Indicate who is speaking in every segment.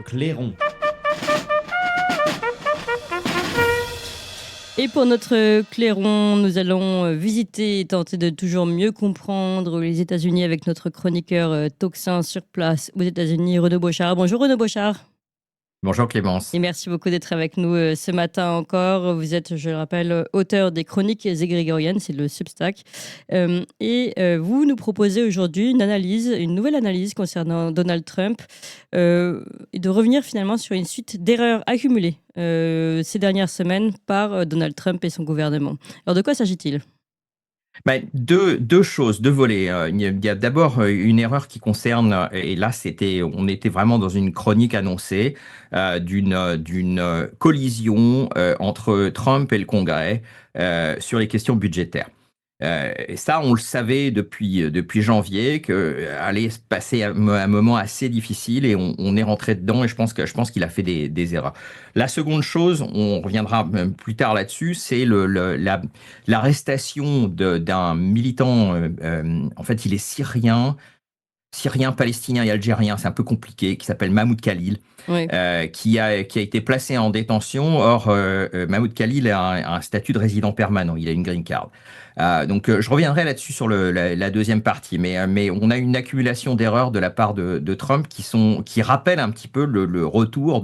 Speaker 1: clairon.
Speaker 2: Et pour notre clairon, nous allons visiter et tenter de toujours mieux comprendre les États-Unis avec notre chroniqueur Toxin sur place aux États-Unis, Renaud Bochard. Bonjour Renaud Bochard.
Speaker 1: Bonjour Clémence.
Speaker 2: Et merci beaucoup d'être avec nous ce matin encore. Vous êtes, je le rappelle, auteur des Chroniques égrégoriennes, c'est le Substack. Vous nous proposez aujourd'hui une nouvelle analyse concernant Donald Trump et de revenir finalement sur une suite d'erreurs accumulées ces dernières semaines par Donald Trump et son gouvernement. Alors de quoi s'agit-il ?
Speaker 1: Deux choses, deux volets. Il y a d'abord une erreur qui concerne, et là on était vraiment dans une chronique annoncée d'une collision entre Trump et le Congrès sur les questions budgétaires. Et ça, on le savait depuis janvier que allait se passer un moment assez difficile et on est rentré dedans et je pense qu'il a fait des erreurs. La seconde chose, on reviendra même plus tard là-dessus, c'est l'arrestation d'un militant. En fait, il est syrien, palestinien et algérien, c'est un peu compliqué, qui s'appelle Mahmoud Khalil,
Speaker 2: Oui.
Speaker 1: qui a été placé en détention. Or, Mahmoud Khalil a un statut de résident permanent, il a une green card. Donc, je reviendrai là-dessus sur la deuxième partie, mais on a une accumulation d'erreurs de la part de Trump qui rappellent un petit peu le retour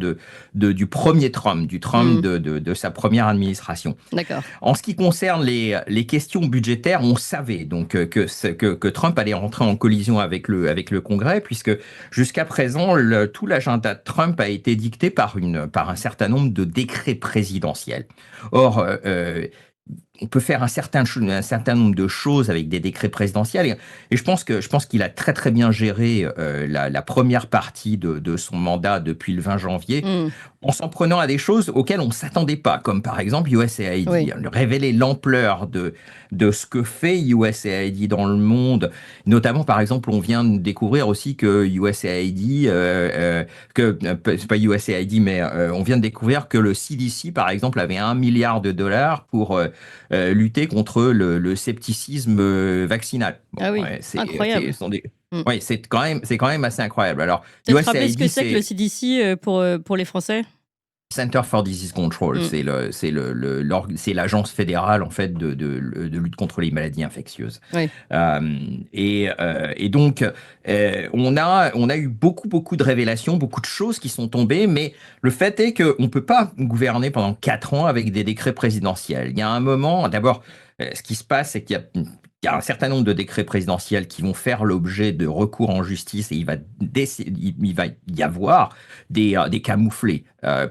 Speaker 1: du premier Trump, du Trump de sa première administration.
Speaker 2: D'accord.
Speaker 1: En ce qui concerne les questions budgétaires, on savait donc que Trump allait rentrer en collision avec le Congrès, puisque jusqu'à présent, tout l'agenda de Trump a été dicté par un certain nombre de décrets présidentiels. Or, on peut faire un certain nombre de choses avec des décrets présidentiels et je pense qu'il a très très bien géré la première partie de son mandat depuis le 20 janvier en s'en prenant à des choses auxquelles on ne s'attendait pas, comme par exemple USAID,
Speaker 2: Oui.
Speaker 1: Révéler l'ampleur de ce que fait USAID dans le monde, notamment par exemple on vient de découvrir aussi que USAID, c'est pas USAID mais on vient de découvrir que le CDC par exemple avait $1 milliard pour lutter contre le scepticisme vaccinal. Bon,
Speaker 2: Ah oui, incroyable.
Speaker 1: Ouais, c'est quand même assez incroyable. Alors,
Speaker 2: Peut-être rappeler ce que c'est que le CDC pour les Français ?
Speaker 1: Center for Disease Control, c'est l'agence fédérale en fait de lutte contre les maladies infectieuses.
Speaker 2: Oui.
Speaker 1: Et donc on a eu beaucoup de révélations, beaucoup de choses qui sont tombées, mais le fait est qu'on ne peut pas gouverner pendant 4 ans avec des décrets présidentiels. Il y a un moment, d'abord, ce qui se passe, c'est qu'il y a un certain nombre de décrets présidentiels qui vont faire l'objet de recours en justice et il va y avoir des camouflets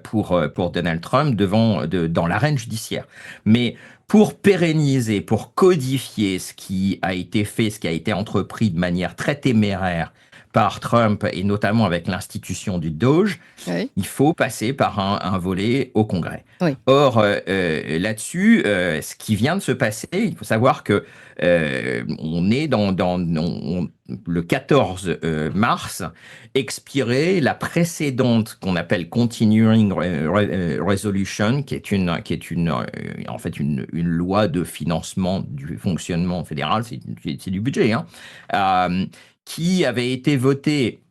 Speaker 1: pour Donald Trump dans l'arène judiciaire. Mais pour pérenniser, pour codifier ce qui a été fait, ce qui a été entrepris de manière très téméraire par Trump et notamment avec l'institution du DOGE,
Speaker 2: Oui.
Speaker 1: il faut passer par un volet au Congrès.
Speaker 2: Oui.
Speaker 1: Or, là-dessus, ce qui vient de se passer, il faut savoir que on est le 14 mars, expirait la précédente qu'on appelle Continuing Resolution, qui est en fait une loi de financement du fonctionnement fédéral, c'est du budget, qui avait été votée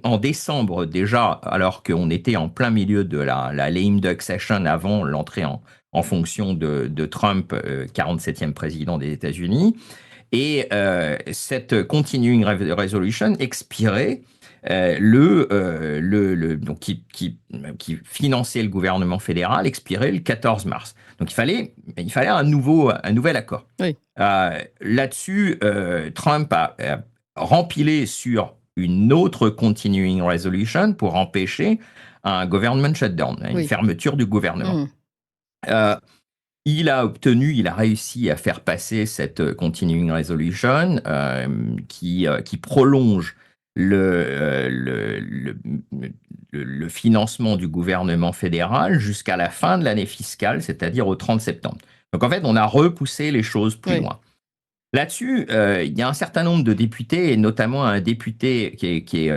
Speaker 1: en décembre déjà, alors qu'on était en plein milieu de la lame duck session avant l'entrée en fonction de Trump, 47e président des États-Unis. Et cette Continuing Resolution expirait donc qui finançait le gouvernement fédéral, expirait le 14 mars. Donc il fallait un nouvel accord.
Speaker 2: Oui.
Speaker 1: Là-dessus, Trump a rempilé sur une autre Continuing Resolution pour empêcher un government shutdown, une fermeture du gouvernement. Il a réussi à faire passer cette Continuing Resolution qui prolonge le financement du gouvernement fédéral jusqu'à la fin de l'année fiscale, c'est-à-dire au 30 septembre. Donc en fait, on a repoussé les choses plus loin. Là-dessus, il y a un certain nombre de députés, et notamment un député qui est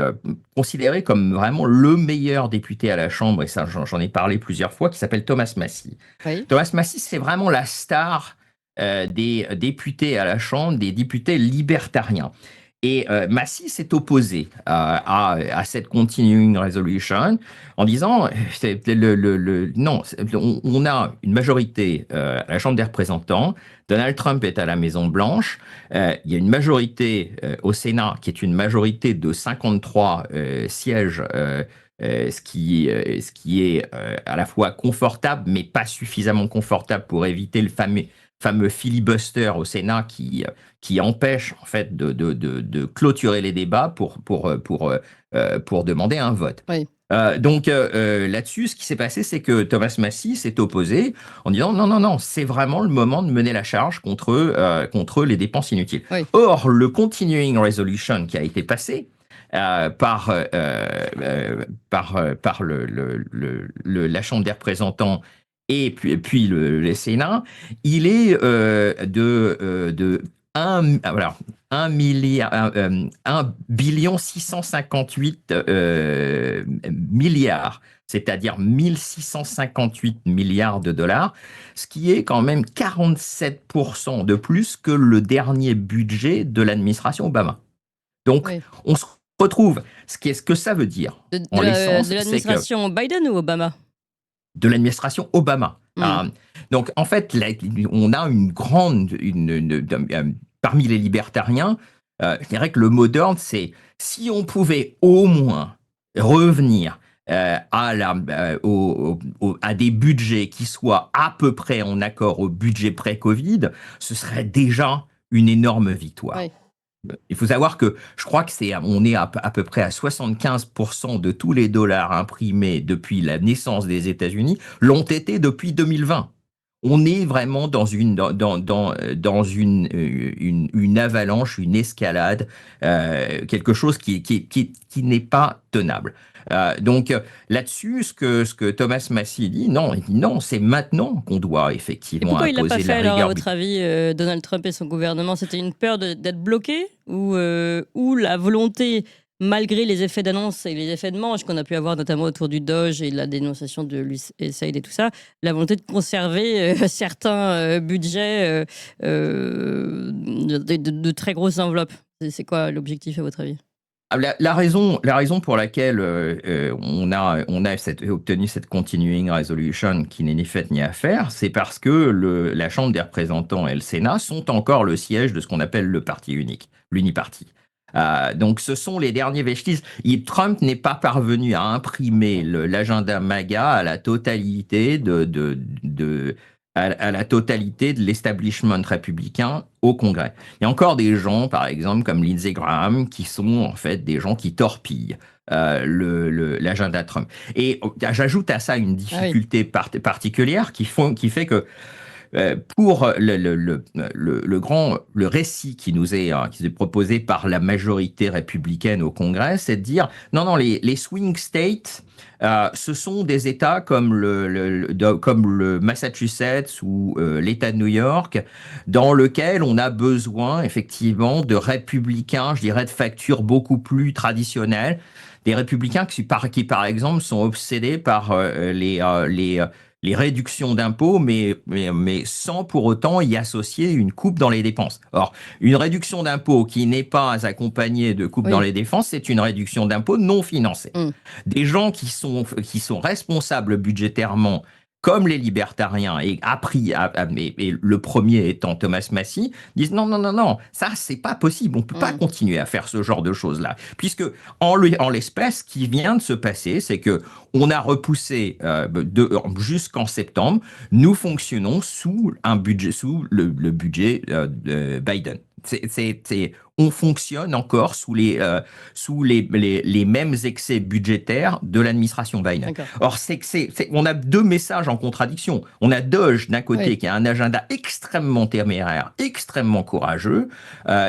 Speaker 1: considéré comme vraiment le meilleur député à la Chambre, et ça j'en ai parlé plusieurs fois, qui s'appelle Thomas Massie.
Speaker 2: Oui.
Speaker 1: Thomas Massie, c'est vraiment la star des députés à la Chambre, des députés libertariens. Et Massey s'est opposé à cette continuing resolution en disant non, on a une majorité à la Chambre des représentants, Donald Trump est à la Maison Blanche, il y a une majorité au Sénat qui est une majorité de 53 sièges. Ce qui est à la fois confortable, mais pas suffisamment confortable pour éviter le fameux filibuster au Sénat qui empêche en fait de clôturer les débats pour demander un vote.
Speaker 2: Oui.
Speaker 1: Donc là-dessus, ce qui s'est passé, c'est que Thomas Massie s'est opposé en disant non, non, non, c'est vraiment le moment de mener la charge contre les dépenses inutiles.
Speaker 2: Oui.
Speaker 1: Or, le continuing resolution qui a été passé par la Chambre des représentants et puis le Sénat, il est de 1 milliard, 1 billion 658 milliards, c'est-à-dire 1658 milliards de dollars, ce qui est quand même 47% de plus que le dernier budget de l'administration Obama. Donc,
Speaker 2: Oui.
Speaker 1: on se retrouve. Ce que ça veut dire, en l'essence,
Speaker 2: De
Speaker 1: c'est que
Speaker 2: l'administration Biden ou Obama?
Speaker 1: de l'administration Obama. Donc, en fait, on a une grande, parmi les libertariens, je dirais que le mot d'ordre, c'est si on pouvait au moins revenir à des budgets qui soient à peu près en accord au budget pré-Covid, ce serait déjà une énorme victoire.
Speaker 2: Oui.
Speaker 1: Il faut savoir que je crois que on est à peu près à 75% de tous les dollars imprimés depuis la naissance des États-Unis l'ont été depuis 2020. On est vraiment dans une avalanche, une escalade, quelque chose qui n'est pas tenable. Donc là-dessus, ce que Thomas Massie dit, non, il dit non, c'est maintenant qu'on doit
Speaker 2: Et
Speaker 1: effectivement
Speaker 2: pourquoi il l'a pas
Speaker 1: imposer
Speaker 2: fait
Speaker 1: la
Speaker 2: alors, à
Speaker 1: rigueur.
Speaker 2: votre avis, Donald Trump et son gouvernement? C'était une peur d'être bloqué ou la volonté, malgré les effets d'annonce et les effets de manche qu'on a pu avoir notamment autour du Doge et de la dénonciation de l'USAID et tout ça, la volonté de conserver certains budgets de très grosses enveloppes? C'est quoi l'objectif à votre avis?
Speaker 1: La raison pour laquelle on a obtenu cette continuing resolution qui n'est ni faite ni à faire, c'est parce que la Chambre des représentants et le Sénat sont encore le siège de ce qu'on appelle le parti unique, l'uniparti. Donc ce sont les derniers vestiges. Trump n'est pas parvenu à imprimer l'agenda MAGA à la totalité à la totalité de l'establishment républicain au Congrès. Il y a encore des gens, par exemple, comme Lindsey Graham, qui sont en fait des gens qui torpillent l'agenda Trump. Et j'ajoute à ça une difficulté particulière qui fait que pour le récit qui nous est proposé par la majorité républicaine au Congrès, c'est de dire non, non, les swing states, ce sont des États comme le Massachusetts ou l'État de New York, dans lequel on a besoin effectivement de républicains, je dirais, de facture beaucoup plus traditionnelle, des républicains qui par exemple sont obsédés par les réductions d'impôts, mais sans pour autant y associer une coupe dans les dépenses. Or, une réduction d'impôts qui n'est pas accompagnée de coupe dans les dépenses, c'est une réduction d'impôts non financée. Des gens qui sont responsables budgétairement, comme les libertariens, et le premier étant Thomas Massie, disent non, non, non, non, ça, c'est pas possible. On peut pas continuer à faire ce genre de choses-là. Puisque, en l'espèce, ce qui vient de se passer, c'est que on a repoussé jusqu'en septembre, nous fonctionnons sous le budget de Biden. On fonctionne encore sous les mêmes excès budgétaires de l'administration Biden. Or, on a deux messages en contradiction. On a Doge d'un côté qui a un agenda extrêmement téméraire, extrêmement courageux,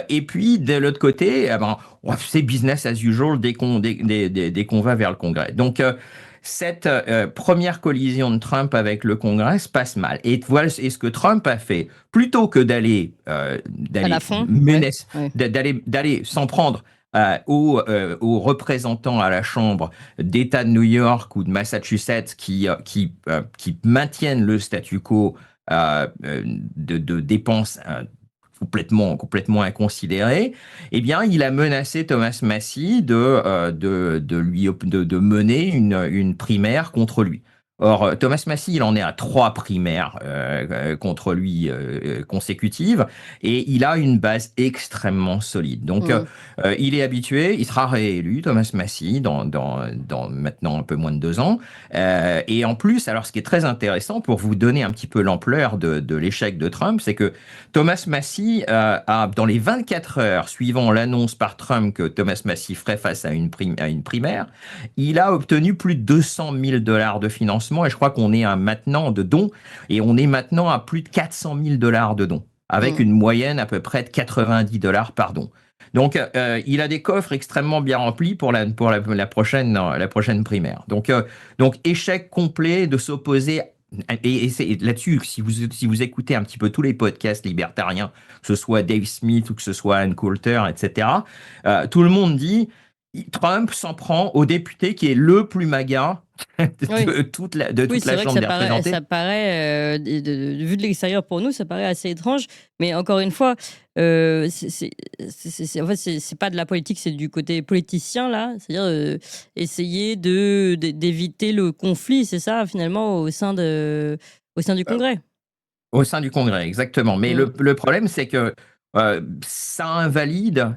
Speaker 1: et puis de l'autre côté, c'est business as usual dès qu'on va vers le Congrès. Donc, cette première collision de Trump avec le Congrès se passe mal. Et voilà ce que Trump a fait. Plutôt que d'aller s'en prendre aux représentants à la Chambre d'État de New York ou de Massachusetts qui maintiennent le statu quo de dépenses complètement inconsidéré, eh bien, il a menacé Thomas Massie de mener une primaire contre lui. Or, Thomas Massie, il en est à 3 primaires contre lui consécutives, et il a une base extrêmement solide. Donc,
Speaker 2: Mm.
Speaker 1: il est habitué, il sera réélu, Thomas Massie, dans maintenant un peu moins de 2 ans. Et en plus, alors ce qui est très intéressant pour vous donner un petit peu l'ampleur de l'échec de Trump, c'est que Thomas Massie dans les 24 heures suivant l'annonce par Trump que Thomas Massie ferait face à une primaire, il a obtenu plus de 200 000 dollars de financement, et je crois qu'on est maintenant de dons, et on est maintenant à plus de 400 000 dollars de dons, avec
Speaker 2: Mm.
Speaker 1: une moyenne à peu près de 90 dollars par don. Donc, il a des coffres extrêmement bien remplis pour la prochaine primaire. Donc, échec complet de s'opposer. Et c'est là-dessus, si vous écoutez un petit peu tous les podcasts libertariens, que ce soit Dave Smith ou que ce soit Ann Coulter, etc., tout le monde dit Trump s'en prend au député qui est le plus MAGA
Speaker 2: Oui.
Speaker 1: de toute
Speaker 2: Oui, c'est
Speaker 1: la
Speaker 2: vrai que
Speaker 1: Chambre des représentants.
Speaker 2: ça paraît vu de l'extérieur pour nous, ça paraît assez étrange. Mais encore une fois, en fait, c'est pas de la politique, c'est du côté politicien là. C'est-à-dire essayer d'éviter le conflit, c'est ça finalement au sein du Congrès.
Speaker 1: Au sein du Congrès, exactement. Mais
Speaker 2: Mm.
Speaker 1: le problème, c'est que ça invalide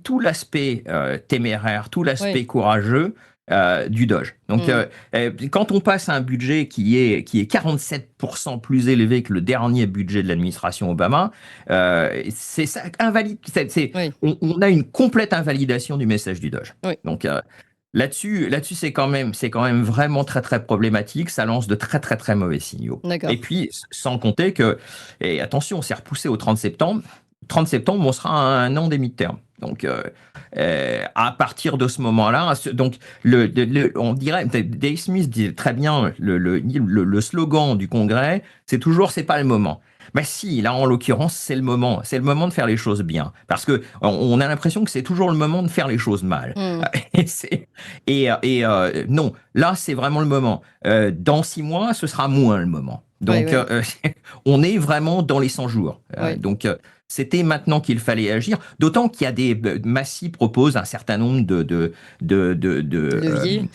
Speaker 1: tout l'aspect téméraire, tout
Speaker 2: Oui.
Speaker 1: l'aspect courageux du Doge. Donc,
Speaker 2: Mm.
Speaker 1: quand on passe à un budget qui est 47% plus élevé que le dernier budget de l'administration Obama, ça invalide.
Speaker 2: Oui.
Speaker 1: On a une complète invalidation du message du Doge.
Speaker 2: Oui.
Speaker 1: Donc, là-dessus, c'est quand même vraiment très, très problématique. Ça lance de très, très, très mauvais signaux. Et
Speaker 2: D'accord.
Speaker 1: puis, sans compter que, et attention, on s'est repoussé au 30 septembre. 30 septembre, on sera à 1 an des midterms. Donc, à partir de ce moment-là, donc, on dirait, Dave Smith dit très bien, le slogan du Congrès, c'est toujours, c'est pas le moment. Ben si, là en l'occurrence, c'est le moment. C'est le moment de faire les choses bien. Parce que on a l'impression que c'est toujours le moment de faire les choses mal.
Speaker 2: Mm.
Speaker 1: Non, là c'est vraiment le moment. Dans 6 mois, ce sera moins le moment.
Speaker 2: Oui,
Speaker 1: Donc
Speaker 2: oui.
Speaker 1: on est vraiment dans les 100 jours.
Speaker 2: Oui.
Speaker 1: Donc c'était maintenant qu'il fallait agir. D'autant qu'il y a Massy propose un certain nombre
Speaker 2: Levier.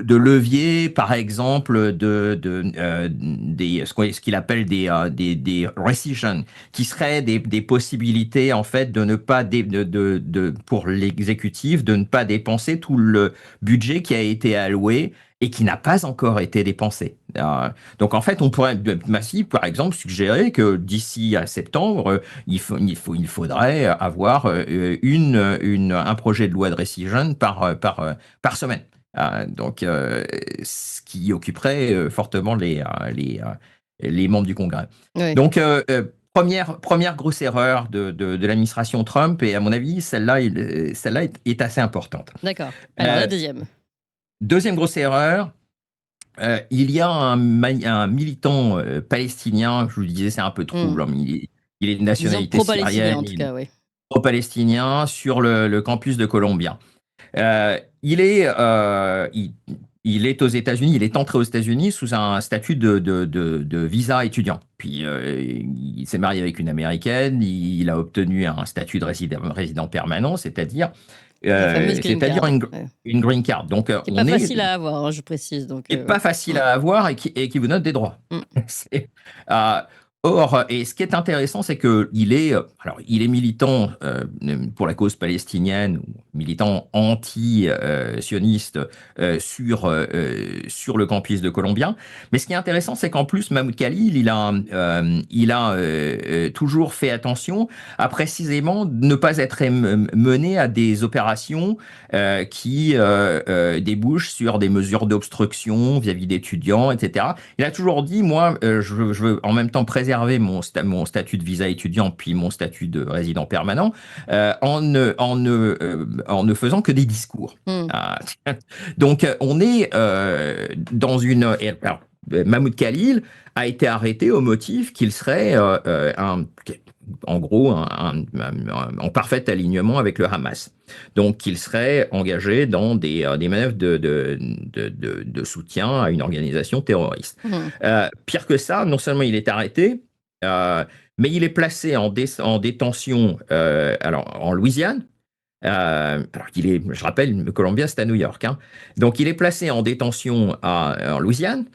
Speaker 1: de leviers, par exemple, ce qu'il appelle des rescissions, qui seraient des possibilités, en fait, de ne pas, pour l'exécutif, de ne pas dépenser tout le budget qui a été alloué et qui n'a pas encore été dépensé. Donc, en fait, on pourrait, Massy, par exemple, suggérer que d'ici à septembre, il faudrait avoir un projet de loi de rescission par semaine. Ce qui occuperait fortement les membres du Congrès.
Speaker 2: Oui.
Speaker 1: Donc, première grosse erreur de l'administration Trump, et à mon avis, celle-là est assez importante.
Speaker 2: D'accord. Alors la
Speaker 1: Euh,
Speaker 2: deuxième.
Speaker 1: Deuxième grosse erreur, il y a un militant palestinien, je vous le disais, c'est un peu
Speaker 2: Mm.
Speaker 1: trouble, hein, mais il est de
Speaker 2: Disons
Speaker 1: nationalité
Speaker 2: pro-palestinien
Speaker 1: syrienne,
Speaker 2: en tout
Speaker 1: il est
Speaker 2: cas, oui.
Speaker 1: pro-palestinien sur le campus de Columbia. Il est aux États-Unis, il est entré aux États-Unis sous un statut de visa étudiant. Puis il s'est marié avec une Américaine, il a obtenu un statut de résident permanent, c'est-à-dire
Speaker 2: La fameuse green card. Ouais.
Speaker 1: une green card. Donc
Speaker 2: Qui n'est
Speaker 1: on
Speaker 2: pas
Speaker 1: est
Speaker 2: facile à avoir, hein, je précise. Donc,
Speaker 1: et
Speaker 2: ouais.
Speaker 1: pas facile à avoir et qui vous donne des droits.
Speaker 2: Mm.
Speaker 1: C'est, euh, Or, et ce qui est intéressant, c'est que il est militant pour la cause palestinienne, militant anti-sioniste sur le campus de Columbia. Mais ce qui est intéressant, c'est qu'en plus, Mahmoud Khalil, il a toujours fait attention à précisément ne pas être mené à des opérations qui débouchent sur des mesures d'obstruction vis-à-vis d'étudiants, etc. Il a toujours dit, moi, je veux en même temps préserver mon statut de visa étudiant puis mon statut de résident permanent en ne faisant que des discours.
Speaker 2: Mm.
Speaker 1: Donc, on est dans une... Alors, Mahmoud Khalil a été arrêté au motif qu'il serait en gros, en parfait alignement avec le Hamas. Donc, qu'il serait engagé dans des manœuvres de soutien à une organisation terroriste.
Speaker 2: Mm.
Speaker 1: Pire que ça, non seulement il est arrêté, mais il est placé en détention alors, en Louisiane. Alors qu'il est, je rappelle, Columbia, c'est à New York, hein. Donc, il est placé en détention en Louisiane,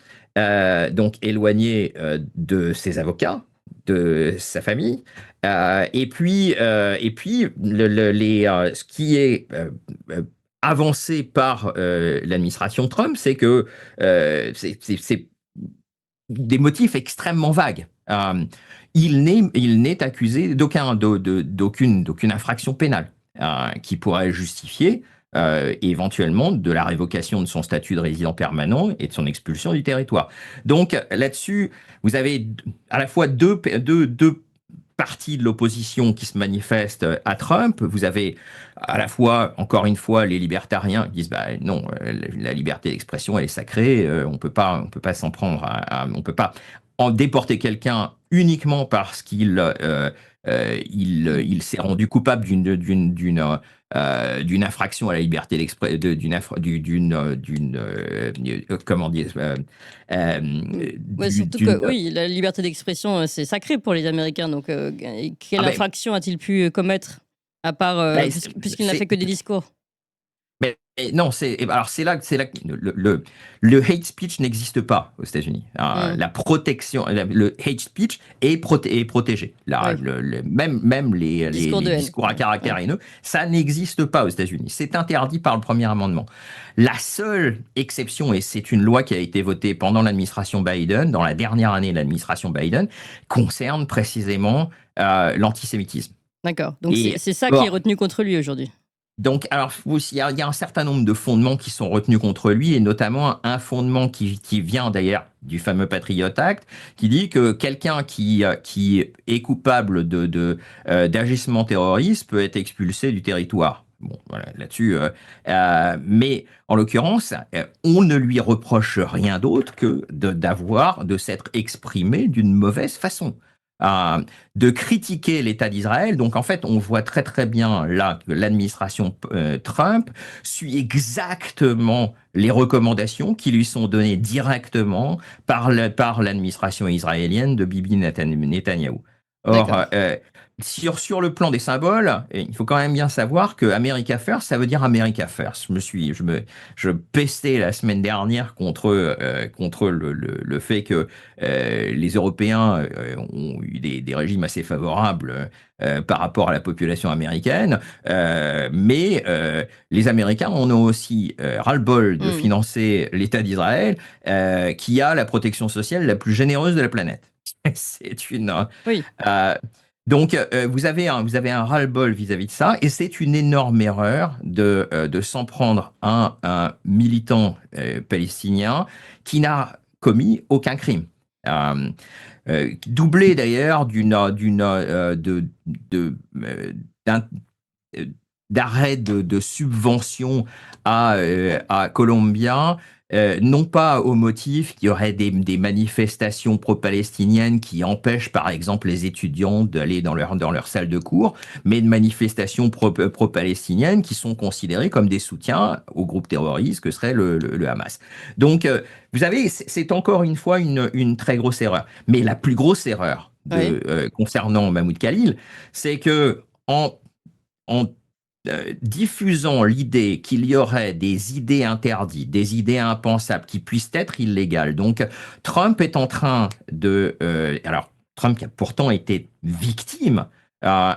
Speaker 1: donc éloigné de ses avocats, de sa famille. Et puis ce qui est euh, avancé par l'administration Trump, c'est que c'est des motifs extrêmement vagues. Il n'est accusé d'aucune infraction pénale qui pourrait justifier éventuellement de la révocation de son statut de résident permanent et de son expulsion du territoire. Donc là-dessus, vous avez à la fois deux partie de l'opposition qui se manifeste à Trump. Vous avez à la fois, encore une fois, les libertariens qui disent bah, non, la liberté d'expression elle est sacrée, on peut pas s'en prendre, on peut pas en déporter quelqu'un uniquement parce qu'il s'est rendu coupable d'une infraction à la liberté d'expression, comment dire,
Speaker 2: Ouais, surtout que oui, la liberté d'expression, c'est sacré pour les Américains. Donc, quelle
Speaker 1: ben,
Speaker 2: infraction a-t-il pu commettre, à part,
Speaker 1: ben,
Speaker 2: puisqu'il n'a
Speaker 1: c'est
Speaker 2: fait que des discours?
Speaker 1: Mais non, c'est là que le hate speech n'existe pas aux États-Unis.
Speaker 2: Hmm.
Speaker 1: La protection, le hate speech est protégé.
Speaker 2: Oui,
Speaker 1: Même
Speaker 2: discours de
Speaker 1: les
Speaker 2: haine.
Speaker 1: discours à
Speaker 2: Ouais,
Speaker 1: caractère
Speaker 2: ouais.
Speaker 1: haineux, ça n'existe pas aux États-Unis. C'est interdit par le premier amendement. La seule exception, et c'est une loi qui a été votée pendant l'administration Biden, dans la dernière année de l'administration Biden, concerne précisément l'antisémitisme.
Speaker 2: D'accord. Donc,
Speaker 1: Et
Speaker 2: c'est ça qui est
Speaker 1: or,
Speaker 2: retenu contre lui aujourd'hui.
Speaker 1: donc, alors, il y a un certain nombre de fondements qui sont retenus contre lui, et notamment un fondement qui vient d'ailleurs du fameux Patriot Act, qui dit que quelqu'un qui est coupable d'agissement terroriste peut être expulsé du territoire. Bon, voilà, là-dessus. Mais en l'occurrence, on ne lui reproche rien d'autre que de s'être exprimé d'une mauvaise façon. Euh, de critiquer l'État d'Israël. Donc en fait, on voit très très bien là que l'administration Trump suit exactement les recommandations qui lui sont données directement par l'administration israélienne de Bibi Netanyahou.
Speaker 2: D'accord.
Speaker 1: Or, sur le plan des symboles, il faut quand même bien savoir que America First, ça veut dire America First. Je pestais la semaine dernière contre le fait que les Européens ont eu des régimes assez favorables par rapport à la population américaine, mais les Américains en ont aussi ras-le-bol de
Speaker 2: Hmm.
Speaker 1: financer l'État d'Israël, qui a la protection sociale la plus généreuse de la planète. C'est une,
Speaker 2: Oui.
Speaker 1: euh, donc, vous avez un ras-le-bol vis-à-vis de ça, et c'est une énorme erreur de s'en prendre à un militant palestinien qui n'a commis aucun crime. Euh, Doublé d'ailleurs d'un d'arrêt de subvention à Columbia, non pas au motif qu'il y aurait des manifestations pro-palestiniennes qui empêchent par exemple les étudiants d'aller dans leur salle de cours, mais de manifestations pro-palestiniennes qui sont considérées comme des soutiens au groupe terroriste que serait le Hamas. Donc, vous savez, c'est encore une fois une très grosse erreur. Mais la plus grosse erreur
Speaker 2: Oui.
Speaker 1: concernant Mahmoud Khalil, c'est que en diffusant l'idée qu'il y aurait des idées interdites, des idées impensables qui puissent être illégales. Donc, Trump est en train alors, Trump qui a pourtant été victime, qu'un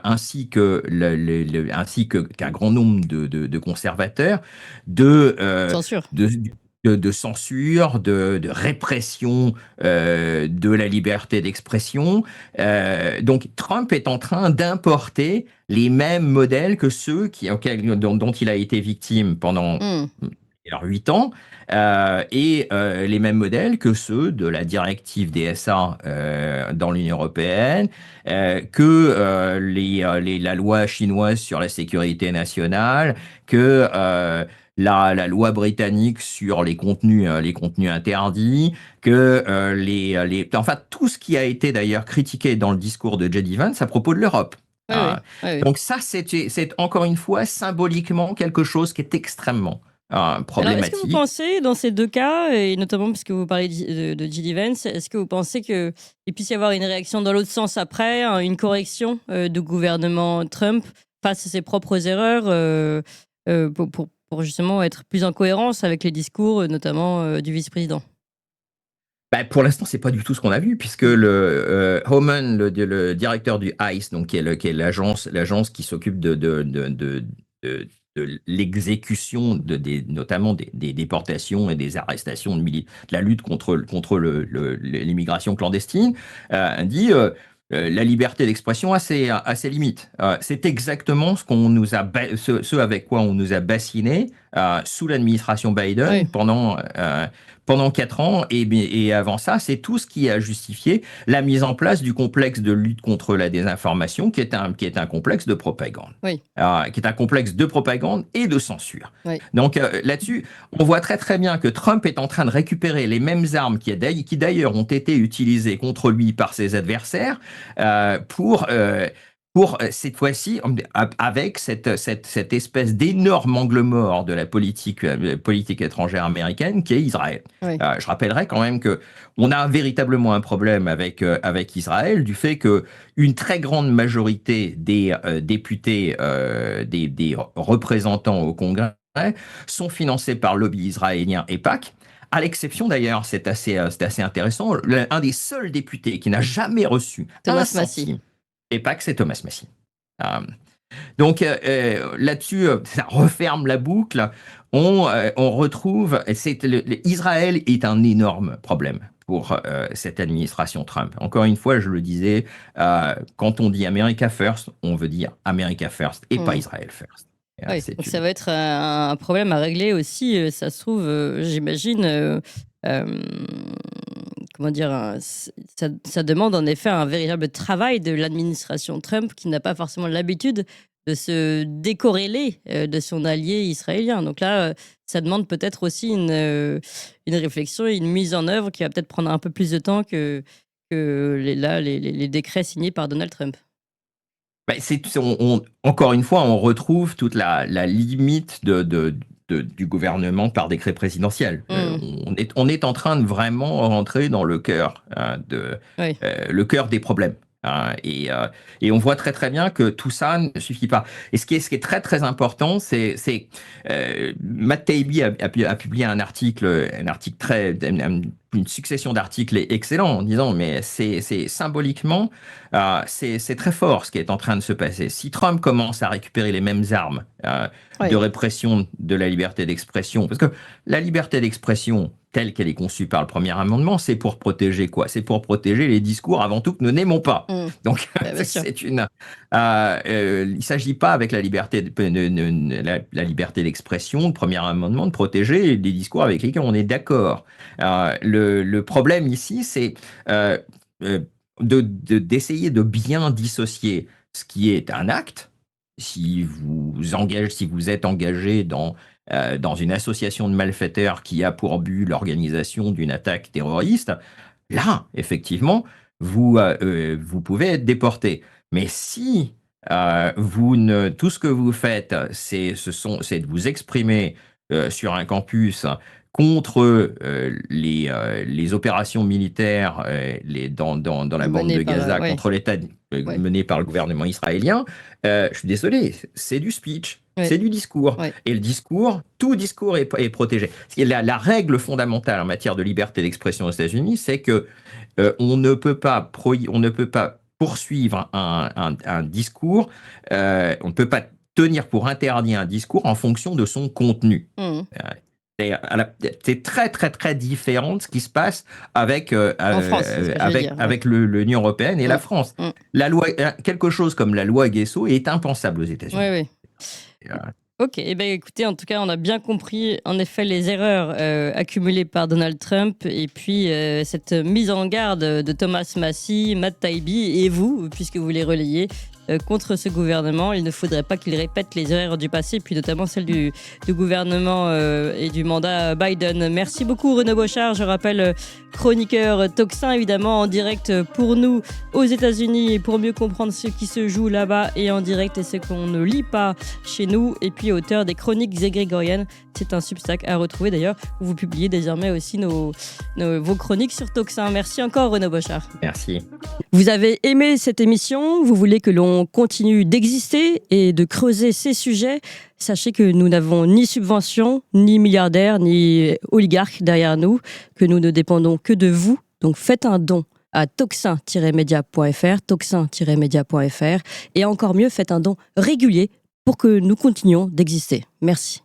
Speaker 1: grand nombre de conservateurs, de, euh,
Speaker 2: Censure.
Speaker 1: de, de censure, de répression de la liberté d'expression. Donc, Trump est en train d'importer les mêmes modèles que ceux dont il a été victime pendant
Speaker 2: Hmm.
Speaker 1: alors, 8 ans, et les mêmes modèles que ceux de la directive DSA dans l'Union européenne, que la loi chinoise sur la sécurité nationale, que la loi britannique sur les contenus interdits, que enfin tout ce qui a été d'ailleurs critiqué dans le discours de J.D. Vance à propos de l'Europe.
Speaker 2: Oui,
Speaker 1: Euh,
Speaker 2: oui. Oui, oui.
Speaker 1: donc ça, c'est encore une fois symboliquement quelque chose qui est extrêmement,
Speaker 2: Alors, est-ce que vous
Speaker 1: problématique.
Speaker 2: pensez, dans ces deux cas, et notamment parce que vous parlez de J.D. Vance, est-ce que vous pensez qu'il puisse y avoir une réaction dans l'autre sens après, hein, une correction du gouvernement Trump face à ses propres erreurs pour justement être plus en cohérence avec les discours, notamment du vice-président?
Speaker 1: Bah, pour l'instant, c'est pas du tout ce qu'on a vu, puisque
Speaker 2: Mm.
Speaker 1: le Homan, le directeur du ICE, donc qui est l'agence qui s'occupe de, de l'exécution notamment des déportations et des arrestations de la lutte contre l'immigration clandestine, dit la liberté d'expression a ses limites. C'est exactement ce avec quoi on nous a bassiné sous l'administration Biden
Speaker 2: Oui,
Speaker 1: pendant 4 ans, et avant ça, c'est tout ce qui a justifié la mise en place du complexe de lutte contre la désinformation, qui est un complexe de propagande,
Speaker 2: oui,
Speaker 1: qui est un complexe de propagande et de censure.
Speaker 2: oui.
Speaker 1: Donc là-dessus, on voit très très bien que Trump est en train de récupérer les mêmes armes qui d'ailleurs ont été utilisées contre lui par ses adversaires pour cette fois-ci, avec cette espèce d'énorme angle mort de la politique étrangère américaine qui est Israël.
Speaker 2: Oui.
Speaker 1: Je rappellerai quand même que on a véritablement un problème avec Israël du fait que une très grande majorité des députés, des représentants au Congrès sont financés par le lobby israélien EPAC. À l'exception d'ailleurs, c'est assez intéressant, un des seuls députés qui n'a jamais reçu un
Speaker 2: Thomas Massie.
Speaker 1: centime EPAC, c'est Thomas Massie. Euh, donc là-dessus, ça referme la boucle. On retrouve, Israël est un énorme problème pour cette administration Trump. Encore une fois, je le disais, quand on dit America First, on veut dire America First et pas
Speaker 2: Mm.
Speaker 1: Israël First.
Speaker 2: Oui,
Speaker 1: C'est
Speaker 2: donc
Speaker 1: une...
Speaker 2: ça va être un problème à régler aussi. Ça se trouve, j'imagine, euh, comment dire, ça demande en effet un véritable travail de l'administration Trump qui n'a pas forcément l'habitude de se décorréler de son allié israélien. Donc là, ça demande peut-être aussi une réflexion et une mise en œuvre qui va peut-être prendre un peu plus de temps que les décrets signés par Donald Trump.
Speaker 1: Ben, encore une fois, on retrouve toute la limite du gouvernement par décret présidentiel.
Speaker 2: Mm.
Speaker 1: On est en train de vraiment rentrer dans
Speaker 2: Oui.
Speaker 1: le cœur des problèmes. Et on voit très très bien que tout ça ne suffit pas. Et ce qui est très très important, Matt Taibbi a publié un article une succession d'articles excellents en disant mais c'est symboliquement c'est très fort ce qui est en train de se passer. Si Trump commence à récupérer les mêmes armes de
Speaker 2: Oui.
Speaker 1: répression de la liberté d'expression, parce que la liberté d'expression telle qu'elle est conçue par le premier amendement, c'est pour protéger quoi? C'est pour protéger les discours avant tout que nous n'aimons pas.
Speaker 2: Mm.
Speaker 1: Donc
Speaker 2: Bien sûr.
Speaker 1: il ne s'agit pas avec la liberté la liberté d'expression, le premier amendement, de protéger les discours avec lesquels on est d'accord. Le problème ici, c'est d'essayer de bien dissocier ce qui est un acte. Si vous êtes engagé dans une association de malfaiteurs qui a pour but l'organisation d'une attaque terroriste, là, effectivement, vous pouvez être déporté. Mais si tout ce que vous faites, c'est de vous exprimer sur un campus contre les opérations militaires dans la bande
Speaker 2: Mené
Speaker 1: de
Speaker 2: par,
Speaker 1: Gaza
Speaker 2: ouais.
Speaker 1: contre l'État
Speaker 2: Ouais.
Speaker 1: mené par le gouvernement israélien, je suis désolé, c'est du speech,
Speaker 2: Ouais.
Speaker 1: c'est du discours.
Speaker 2: Ouais.
Speaker 1: Et le discours, tout discours est protégé. La règle fondamentale en matière de liberté d'expression aux États-Unis, c'est que on ne peut pas poursuivre un discours, on ne peut pas tenir pour interdit un discours en fonction de son contenu.
Speaker 2: Mm.
Speaker 1: C'est très très très différent de ce qui se passe avec
Speaker 2: En France, c'est ce que j'allais dire. Ouais.
Speaker 1: l'Union européenne et la
Speaker 2: Mm.
Speaker 1: France.
Speaker 2: Mm.
Speaker 1: Quelque chose comme la loi Guesso est impensable aux
Speaker 2: Oui,
Speaker 1: États-Unis.
Speaker 2: oui. Ok, eh ben, écoutez, en tout cas, on a bien compris en effet les erreurs accumulées par Donald Trump et puis cette mise en garde de Thomas Massie, Matt Taibbi et vous, puisque vous les relayez, contre ce gouvernement. Il ne faudrait pas qu'il répète les erreurs du passé, puis notamment celles du gouvernement et du mandat Biden. Merci beaucoup Renaud Bochart, je rappelle chroniqueur Tocsin, évidemment en direct pour nous aux États-Unis, pour mieux comprendre ce qui se joue là-bas et en direct et ce qu'on ne lit pas chez nous, et puis auteur des Chroniques égrégoriennes. C'est un Substack à retrouver d'ailleurs, où vous publiez désormais aussi vos chroniques sur Tocsin. Merci encore Renaud Bochart.
Speaker 1: Merci.
Speaker 2: Vous avez aimé cette émission, vous voulez que l'on continue d'exister et de creuser ces sujets. Sachez que nous n'avons ni subvention, ni milliardaires, ni oligarques derrière nous, que nous ne dépendons que de vous. Donc faites un don à toxin-media.fr, toxin-media.fr, et encore mieux, faites un don régulier pour que nous continuions d'exister. Merci.